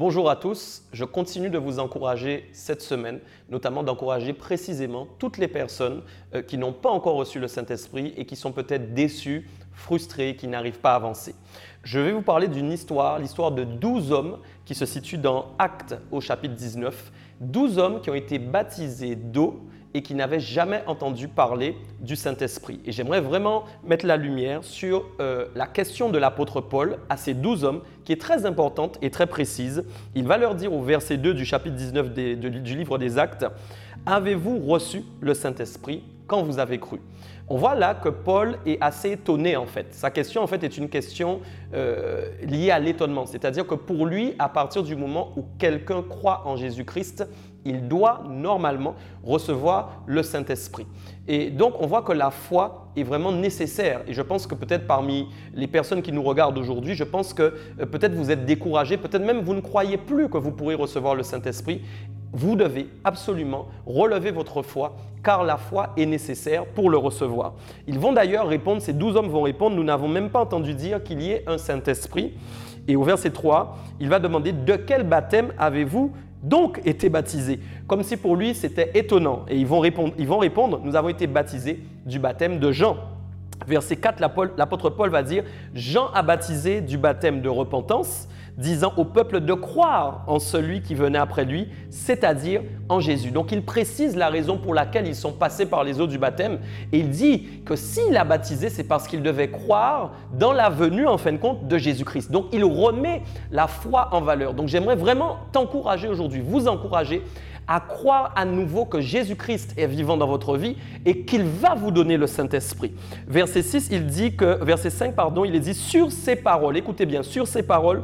bonjour à tous. Je continue de vous encourager cette semaine, notamment d'encourager précisément toutes les personnes qui n'ont pas encore reçu le Saint-Esprit et qui sont peut-être déçues, frustrées, qui n'arrivent pas à avancer. Je vais vous parler d'une histoire, l'histoire de 12 hommes qui se situe dans Actes au chapitre 19. 12 hommes qui ont été baptisés d'eau et qui n'avaient jamais entendu parler du Saint-Esprit. Et j'aimerais vraiment mettre la lumière sur la question de l'apôtre Paul à ces 12 hommes qui est très importante et très précise. Il va leur dire au verset 2 du chapitre 19 du livre des Actes, « Avez-vous reçu le Saint-Esprit quand vous avez cru ?» On voit là que Paul est assez étonné en fait. Sa question en fait est une question liée à l'étonnement. C'est-à-dire que pour lui, à partir du moment où quelqu'un croit en Jésus-Christ, il doit normalement recevoir le Saint-Esprit. Et donc, on voit que la foi est vraiment nécessaire. Et je pense que peut-être parmi les personnes qui nous regardent aujourd'hui, je pense que peut-être vous êtes découragés, peut-être même vous ne croyez plus que vous pourrez recevoir le Saint-Esprit. Vous devez absolument relever votre foi, car la foi est nécessaire pour le recevoir. Ils vont d'ailleurs répondre, ces 12 hommes vont répondre, nous n'avons même pas entendu dire qu'il y ait un Saint-Esprit. Et au verset 3, il va demander, de quel baptême avez-vous donc été baptisés? Comme si pour lui c'était étonnant. Et ils vont répondre, nous avons été baptisés du baptême de Jean. Verset 4, l'apôtre Paul va dire, Jean a baptisé du baptême de repentance, disant au peuple de croire en celui qui venait après lui, c'est-à-dire en Jésus. Donc il précise la raison pour laquelle ils sont passés par les eaux du baptême et il dit que s'il a baptisé, c'est parce qu'il devait croire dans la venue en fin de compte de Jésus-Christ. Donc il remet la foi en valeur. Donc j'aimerais vraiment t'encourager aujourd'hui, vous encourager à croire à nouveau que Jésus-Christ est vivant dans votre vie et qu'il va vous donner le Saint-Esprit. Verset 5, il dit sur ces paroles, écoutez bien, sur ces paroles,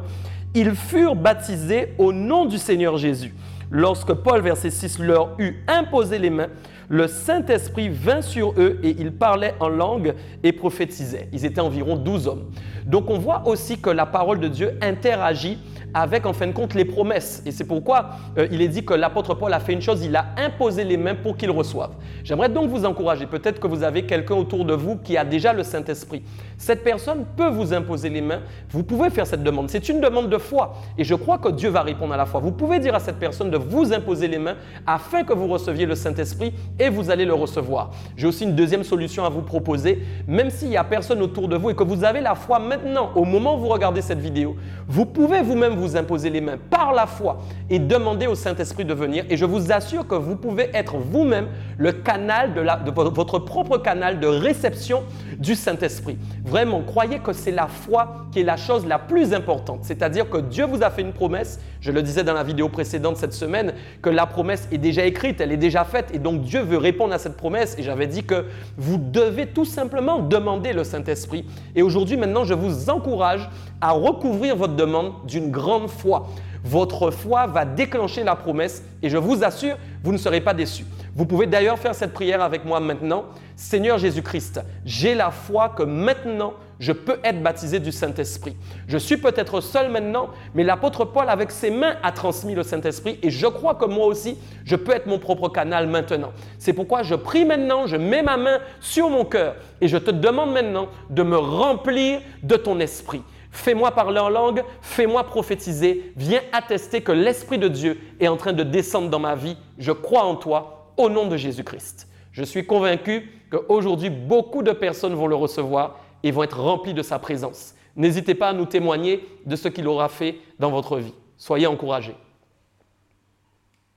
ils furent baptisés au nom du Seigneur Jésus. Lorsque Paul, verset 6, leur eut imposé les mains, le Saint-Esprit vint sur eux et ils parlaient en langue et prophétisaient. Ils étaient environ 12 hommes. Donc on voit aussi que la parole de Dieu interagit avec en fin de compte les promesses. Et c'est pourquoi il est dit que l'apôtre Paul a fait une chose, il a imposé les mains pour qu'ils reçoivent. J'aimerais donc vous encourager, peut-être que vous avez quelqu'un autour de vous qui a déjà le Saint-Esprit. Cette personne peut vous imposer les mains, vous pouvez faire cette demande. C'est une demande de foi et je crois que Dieu va répondre à la foi. Vous pouvez dire à cette personne de vous imposer les mains afin que vous receviez le Saint-Esprit et vous allez le recevoir. J'ai aussi une deuxième solution à vous proposer, même s'il n'y a personne autour de vous et que vous avez la foi maintenant, au moment où vous regardez cette vidéo, vous pouvez vous-même vous imposer les mains par la foi et demander au Saint-Esprit de venir. Et je vous assure que vous pouvez être vous-même le canal de votre propre canal de réception du Saint-Esprit. Vraiment, croyez que c'est la foi qui est la chose la plus importante. C'est-à-dire que Dieu vous a fait une promesse. Je le disais dans la vidéo précédente cette semaine, que la promesse est déjà écrite, elle est déjà faite. Et donc Dieu veut répondre à cette promesse. Et j'avais dit que vous devez tout simplement demander le Saint-Esprit. Et aujourd'hui, maintenant, je vous encourage à recouvrir votre demande d'une grande foi. Votre foi va déclencher la promesse et je vous assure, vous ne serez pas déçus. Vous pouvez d'ailleurs faire cette prière avec moi maintenant. Seigneur Jésus-Christ, j'ai la foi que maintenant, je peux être baptisé du Saint-Esprit. Je suis peut-être seul maintenant, mais l'apôtre Paul, avec ses mains, a transmis le Saint-Esprit et je crois que moi aussi, je peux être mon propre canal maintenant. C'est pourquoi je prie maintenant, je mets ma main sur mon cœur et je te demande maintenant de me remplir de ton esprit. Fais-moi parler en langue, fais-moi prophétiser, viens attester que l'Esprit de Dieu est en train de descendre dans ma vie. Je crois en toi, au nom de Jésus-Christ. Je suis convaincu qu'aujourd'hui, beaucoup de personnes vont le recevoir et vont être remplies de sa présence. N'hésitez pas à nous témoigner de ce qu'il aura fait dans votre vie. Soyez encouragés.